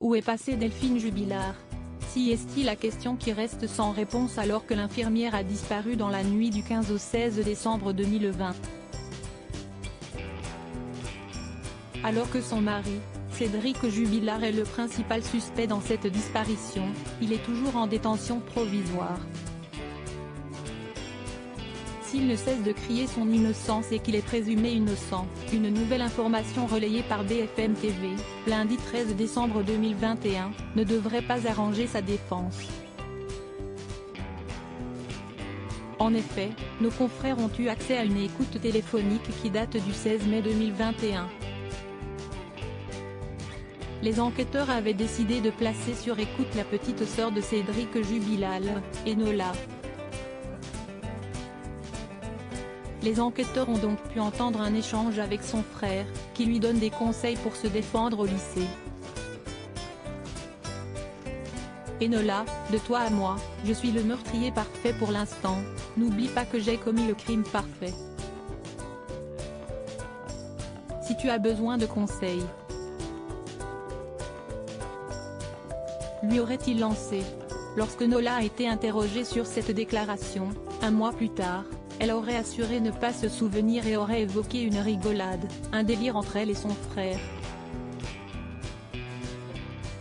Où est passée Delphine Jubilard? Si est-il la question qui reste sans réponse alors que l'infirmière a disparu dans la nuit du 15 au 16 décembre 2020. Alors que son mari, Cédric Jubilard est le principal suspect dans cette disparition, il est toujours en détention provisoire. S'il ne cesse de crier son innocence et qu'il est présumé innocent, une nouvelle information relayée par BFM TV, lundi 13 décembre 2021, ne devrait pas arranger sa défense. En effet, nos confrères ont eu accès à une écoute téléphonique qui date du 16 mai 2021. Les enquêteurs avaient décidé de placer sur écoute la petite sœur de Cédric Jubilard, Enola. Les enquêteurs ont donc pu entendre un échange avec son frère, qui lui donne des conseils pour se défendre au lycée. Enola, de toi à moi, je suis le meurtrier parfait pour l'instant, n'oublie pas que j'ai commis le crime parfait. Si tu as besoin de conseils, lui aurait-il lancé. Lorsque Enola a été interrogée sur cette déclaration, un mois plus tard, elle aurait assuré ne pas se souvenir et aurait évoqué une rigolade, un délire entre elle et son frère.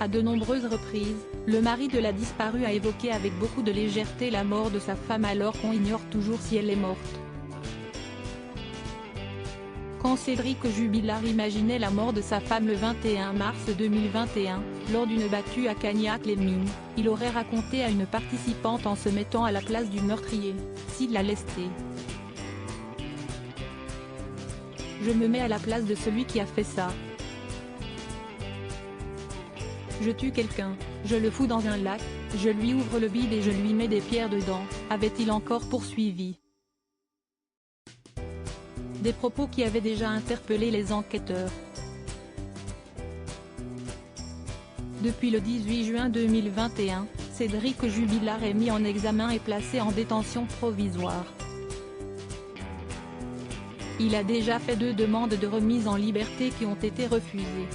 À de nombreuses reprises, le mari de la disparue a évoqué avec beaucoup de légèreté la mort de sa femme alors qu'on ignore toujours si elle est morte. Quand Cédric Jubilard imaginait la mort de sa femme le 21 mars 2021, lors d'une battue à Cagnac-les-Mines, il aurait raconté à une participante en se mettant à la place du meurtrier, s'il l'a lesté. Je me mets à la place de celui qui a fait ça. Je tue quelqu'un, je le fous dans un lac, je lui ouvre le bide et je lui mets des pierres dedans, avait-il encore poursuivi. Des propos qui avaient déjà interpellé les enquêteurs. Depuis le 18 juin 2021, Cédric Jubilard est mis en examen et placé en détention provisoire. Il a déjà fait 2 demandes de remise en liberté qui ont été refusées.